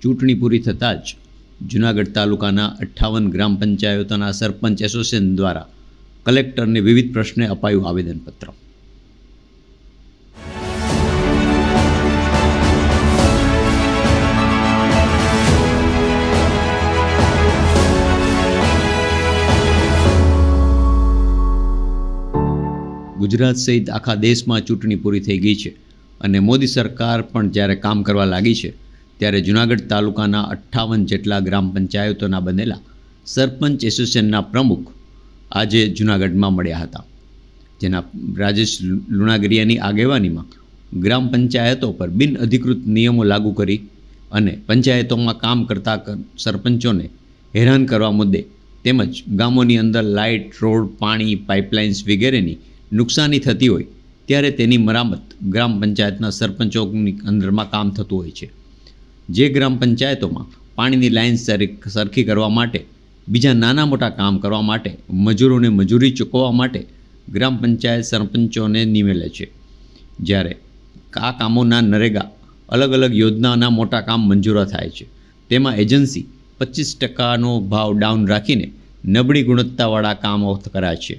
ચૂંટણી પૂરી થતાં જ જૂનાગઢ તાલુકાના 58 ગ્રામ પંચાયતોના સરપંચ એસોસિએશન દ્વારા કલેક્ટરને વિવિધ પ્રશ્ને અપાયું આવેદનપત્ર। ગુજરાત સહિત આખા દેશમાં ચૂંટણી પૂરી થઈ ગઈ છે અને મોદી સરકાર પણ જ્યારે કામ કરવા લાગી છે ત્યારે જૂનાગઢ તાલુકાના 58 જેટલા ગ્રામ પંચાયતોના બનેલા સરપંચ એસોસિએશનના પ્રમુખ આજે જૂનાગઢમાં મળ્યા હતા, જેના રાજેશ લુણાગરિયાની આગેવાનીમાં ગ્રામ પંચાયતો પર બિનઅધિકૃત નિયમો લાગુ કરી અને પંચાયતોમાં કામ કરતા સરપંચોને હેરાન કરવા મુદ્દે તેમજ ગામોની અંદર લાઇટ, રોડ, પાણી, પાઇપલાઇન્સ વગેરેની નુકસાની થતી હોય ત્યારે તેની મરામત ગ્રામ પંચાયતના સરપંચોની અંદરમાં કામ થતું હોય છે। જે ગ્રામ પંચાયતોમાં પાણીની લાઇન સરખી કરવા માટે, બીજા નાના મોટા કામ કરવા માટે, મજૂરોને મજૂરી ચૂકવવા માટે ગ્રામ પંચાયત સરપંચોને નિમેલે છે, જ્યારે આ કામોના નરેગા અલગ અલગ યોજનાના મોટા કામ મંજૂર થાય છે, તેમાં એજન્સી 25% ભાવ ડાઉન રાખીને નબળી ગુણવત્તાવાળા કામો કરાય છે।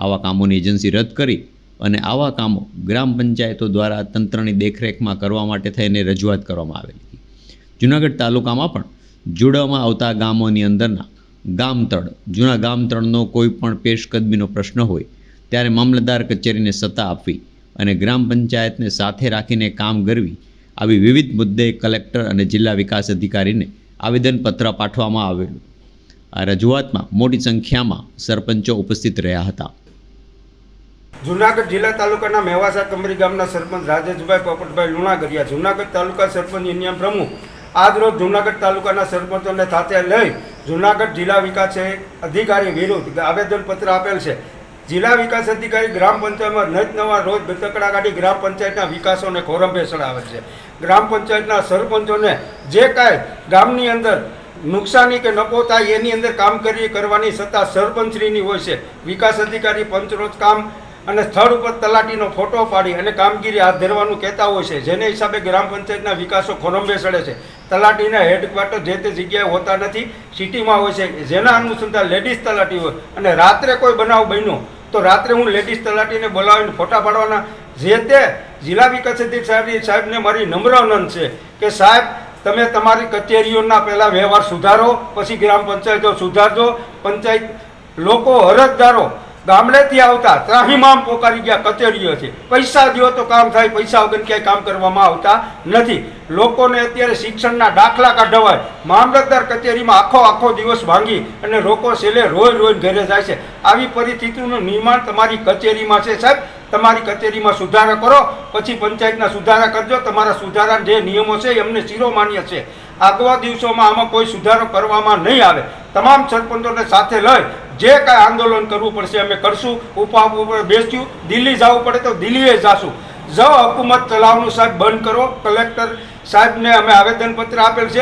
આવા કામોની એજન્સી રદ કરી અને આવા કામો ગ્રામ પંચાયતો દ્વારા તંત્રની દેખરેખમાં કરવા માટે થઈને રજૂઆત કરવામાં આવેલી હતી। જૂનાગઢ તાલુકામાં પણ જોડવામાં આવતા ગામોની અંદરના ગામતળ, જૂના ગામતળનો કોઈ પણ પેશકદમીનો પ્રશ્ન હોય ત્યારે મામલતદાર કચેરીને સત્તા આપવી અને ગ્રામ પંચાયતને સાથે રાખીને કામ કરવી, આવી વિવિધ મુદ્દે કલેક્ટર અને જિલ્લા વિકાસ અધિકારીને આવેદનપત્ર પાઠવવામાં આવેલું। આ રજૂઆતમાં મોટી સંખ્યામાં સરપંચો ઉપસ્થિત રહ્યા હતા। જૂનાગઢ જિલ્લા તાલુકાના મેવાસા કમરી ગામના સરપંચ રાજેશભાઈ પોપટભાઈ લુણાગરિયા, જૂનાગઢ તાલુકા સરપંચ યુનિયન પ્રમુખ, આજરોજ જૂનાગઢ તાલુકાના સરપંચોને સાથે લઈ જૂનાગઢ જિલ્લા વિકાસ અધિકારી વિરુદ્ધ આવેદનપત્ર આપેલ છે। જિલ્લા વિકાસ અધિકારી ગ્રામ પંચાયતમાં નવા રોજ ગતકડા કાઢી ગ્રામ પંચાયતના વિકાસોને ખોરંભે ચડાવે છે। ગ્રામ પંચાયતના સરપંચોને જે કાંઈ ગામની અંદર નુકસાની કે નફો થાય એની અંદર કામ કરવાની સત્તા સરપંચશ્રીની હોય છે। વિકાસ અધિકારી પંચરોજ કામ અને સ્થળ ઉપર તલાટીનો ફોટો પાડી અને કામગીરી હાથ ધરવાનું કહેતા હોય છે, જેને હિસાબે ગ્રામ પંચાયતના વિકાસો ખોરંભે ચડે છે। તલાટીના હેડક્વાર્ટર જે તે જગ્યાએ હોતા નથી, સિટીમાં હોય છે, જેના અનુસંધાન લેડીઝ તલાટી હોય અને રાત્રે કોઈ બનાવ બન્યો તો રાત્રે હું લેડીઝ તલાટીને બોલાવીને ફોટા પાડવાના। જે તે જિલ્લા વિકાસ અધિકારી સાહેબને મારી નમ્ર વિનંતી છે કે સાહેબ, તમે તમારી કચેરીઓના પહેલાં વ્યવહાર સુધારો, પછી ગ્રામ પંચાયતો સુધારજો। પંચાયત લોકો અરજદારો ગામડેથી આવતા ત્રાહિમામ પોકારી ગયા કચેરીઓથી, પૈસા દો તો કામ થાય, પૈસા વગર ક્યાંય કામ કરવામાં આવતા નથી। લોકોને અત્યારે શિક્ષણના દાખલા કાઢવાય, મામલતદાર કચેરીમાં આખો દિવસ ભાંગી અને લોકો છેલ્લે રોજ ઘરે જાય છે। આવી પરિસ્થિતિનું નિર્માણ તમારી કચેરીમાં છે સાહેબ। તમારી કચેરીમાં સુધારા કરો, પછી પંચાયતના સુધારા કરજો। તમારા સુધારા જે નિયમો છે એમને શિરોમાન્ય છે। આગવા દિવસોમાં આમાં કોઈ સુધારો કરવામાં નહીં આવે। તમામ સરપંચોને સાથે લઈ જે કાંઈ આંદોલન કરવું પડશે અમે કરશું। ઉપા ઉપર બેસ્યું, દિલ્હી જવું પડે તો દિલ્હીએ જાશું। જો હુકુમત ચલાવવાનું સાહેબ બંધ કરો। કલેક્ટર સાહેબને અમે આવેદનપત્ર આપેલ છે।